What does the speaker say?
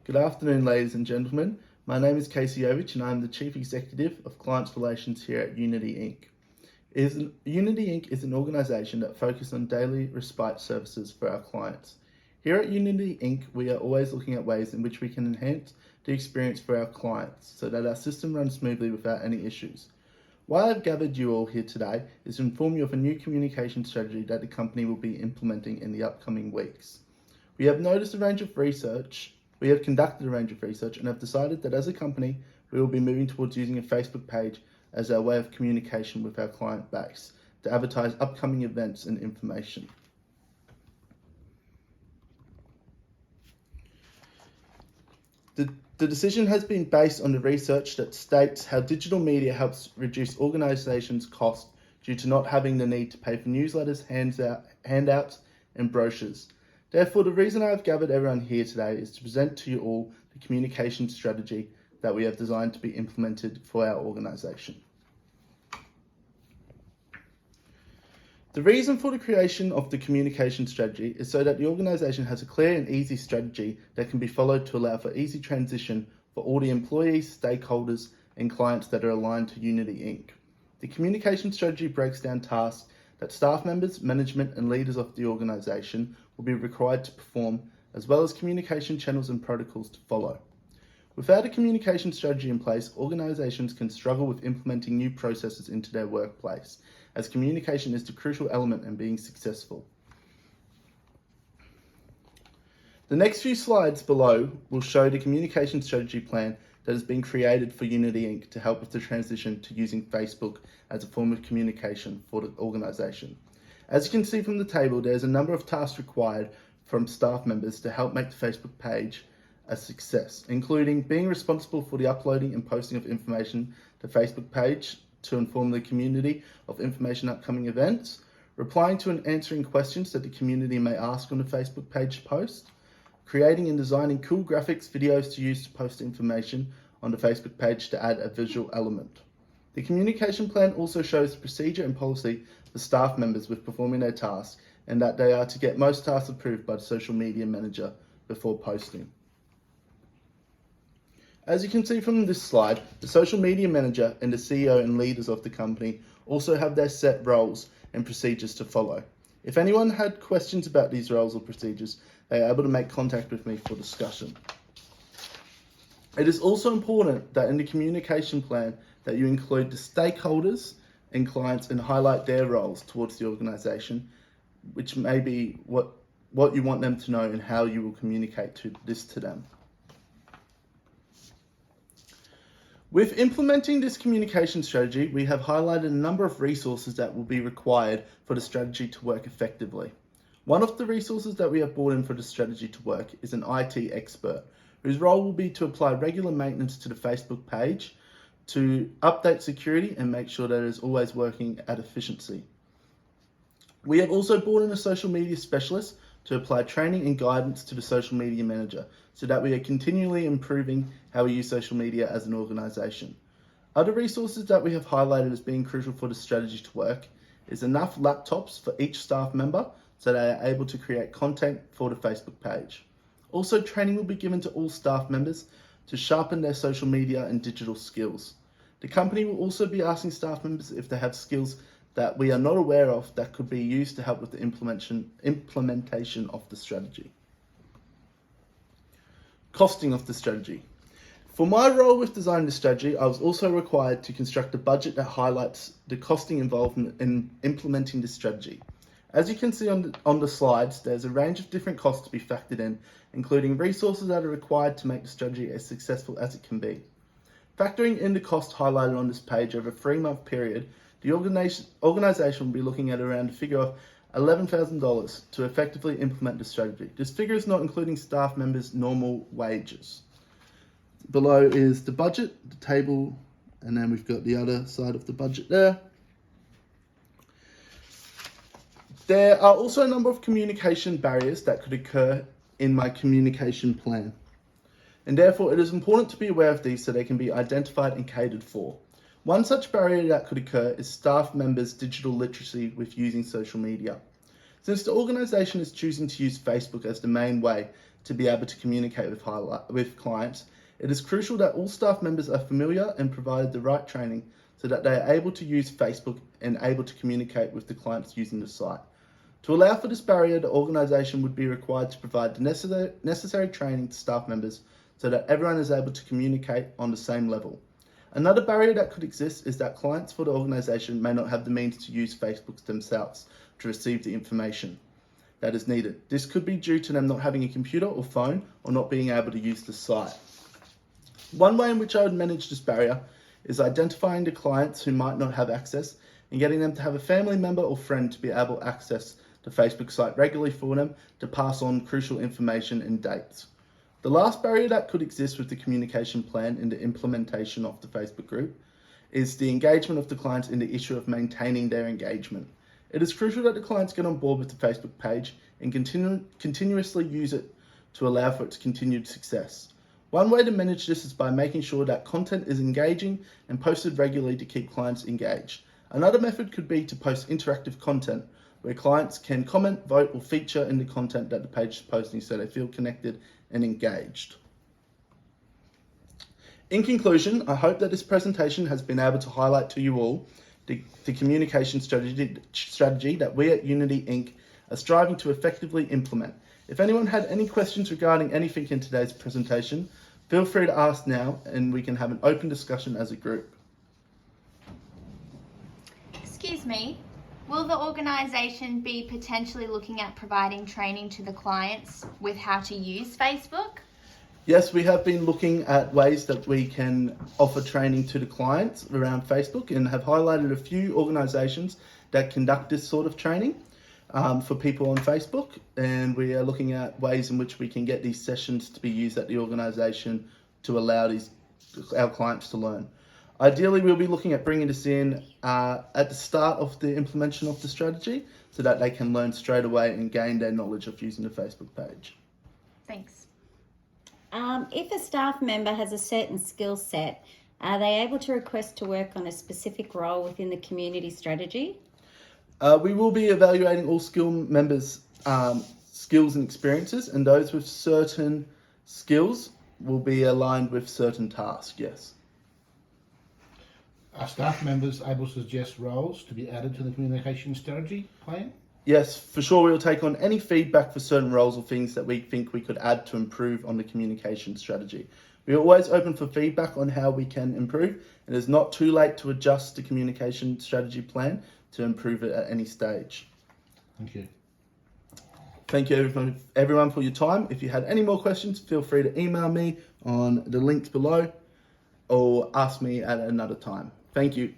Good afternoon, ladies and gentlemen. My name is Casey Ovich and I am the Chief Executive of Clients Relations here at Unity Inc. Unity Inc. is an organisation that focuses on daily respite services for our clients. Here at Unity Inc. we are always looking at ways in which we can enhance the experience for our clients so that our system runs smoothly without any issues. Why I've gathered you all here today is to inform you of a new communication strategy that the company will be implementing in the upcoming weeks. We have conducted a range of research and have decided that as a company, we will be moving towards using a Facebook page as our way of communication with our client base to advertise upcoming events and information. The decision has been based on the research that states how digital media helps reduce organisations' costs due to not having the need to pay for newsletters, handouts and brochures. Therefore, the reason I have gathered everyone here today is to present to you all the communication strategy that we have designed to be implemented for our organisation. The reason for the creation of the communication strategy is so that the organisation has a clear and easy strategy that can be followed to allow for easy transition for all the employees, stakeholders and clients that are aligned to Unity Inc. The communication strategy breaks down tasks that staff members, management and leaders of the organisation will be required to perform, as well as communication channels and protocols to follow. Without a communication strategy in place, organisations can struggle with implementing new processes into their workplace, as communication is the crucial element in being successful. The next few slides below will show the communication strategy plan that has been created for Unity Inc. to help with the transition to using Facebook as a form of communication for the organisation. As you can see from the table, there's a number of tasks required from staff members to help make the Facebook page a success, including being responsible for the uploading and posting of information to the Facebook page to inform the community of information upcoming events, replying to and answering questions that the community may ask on the Facebook page post, creating and designing cool graphics, videos to use to post information on the Facebook page to add a visual element. The communication plan also shows the procedure and policy for staff members with performing their tasks and that they are to get most tasks approved by the social media manager before posting. As you can see from this slide, the social media manager and the CEO and leaders of the company also have their set roles and procedures to follow. If anyone had questions about these roles or procedures, they are able to make contact with me for discussion. It is also important that in the communication plan that you include the stakeholders and clients and highlight their roles towards the organisation, which may be what you want them to know and how you will communicate this to them. With implementing this communication strategy, we have highlighted a number of resources that will be required for the strategy to work effectively. One of the resources that we have brought in for the strategy to work is an IT expert, whose role will be to apply regular maintenance to the Facebook page, to update security and make sure that it is always working at efficiency. We have also brought in a social media specialist to apply training and guidance to the social media manager so that we are continually improving how we use social media as an organisation. Other resources that we have highlighted as being crucial for the strategy to work is enough laptops for each staff member so they are able to create content for the Facebook page. Also, training will be given to all staff members to sharpen their social media and digital skills. The company will also be asking staff members if they have skills that we are not aware of that could be used to help with the implementation of the strategy. Costing of the strategy. For my role with designing the strategy, I was also required to construct a budget that highlights the costing involved in implementing this strategy. As you can see on the slides, there's a range of different costs to be factored in, including resources that are required to make the strategy as successful as it can be. Factoring in the cost highlighted on this page over a 3-month period, the organisation will be looking at around a figure of $11,000 to effectively implement the strategy. This figure is not including staff members' normal wages. Below is the budget, the table, and then we've got the other side of the budget there. There are also a number of communication barriers that could occur in my communication plan, and therefore it is important to be aware of these so they can be identified and catered for. One such barrier that could occur is staff members' digital literacy with using social media. Since the organisation is choosing to use Facebook as the main way to be able to communicate with clients, it is crucial that all staff members are familiar and provided the right training so that they are able to use Facebook and able to communicate with the clients using the site. To allow for this barrier, the organisation would be required to provide the necessary training to staff members so that everyone is able to communicate on the same level. Another barrier that could exist is that clients for the organisation may not have the means to use Facebook themselves to receive the information that is needed. This could be due to them not having a computer or phone or not being able to use the site. One way in which I would manage this barrier is identifying the clients who might not have access and getting them to have a family member or friend to be able to access the Facebook site regularly for them to pass on crucial information and dates. The last barrier that could exist with the communication plan in the implementation of the Facebook group is the engagement of the clients in the issue of maintaining their engagement. It is crucial that the clients get on board with the Facebook page and continuously use it to allow for its continued success. One way to manage this is by making sure that content is engaging and posted regularly to keep clients engaged. Another method could be to post interactive content where clients can comment, vote, or feature in the content that the page is posting so they feel connected and engaged. In conclusion, I hope that this presentation has been able to highlight to you all the communication strategy that we at Unity Inc. are striving to effectively implement. If anyone had any questions regarding anything in today's presentation, feel free to ask now and we can have an open discussion as a group. Excuse me, will the organisation be potentially looking at providing training to the clients with how to use Facebook? Yes, we have been looking at ways that we can offer training to the clients around Facebook and have highlighted a few organisations that conduct this sort of training for people on Facebook, and we are looking at ways in which we can get these sessions to be used at the organisation to allow our clients to learn. Ideally, we'll be looking at bringing this in at the start of the implementation of the strategy so that they can learn straight away and gain their knowledge of using the Facebook page. Thanks. If a staff member has a certain skill set, are they able to request to work on a specific role within the community strategy? We will be evaluating all members' skills and experiences, and those with certain skills will be aligned with certain tasks, yes. Are staff members able to suggest roles to be added to the communication strategy plan? Yes, for sure. We'll take on any feedback for certain roles or things that we think we could add to improve on the communication strategy. We are always open for feedback on how we can improve. It is not too late to adjust the communication strategy plan to improve it at any stage. Thank you. Thank you everyone for your time. If you had any more questions, feel free to email me on the links below or ask me at another time. Thank you.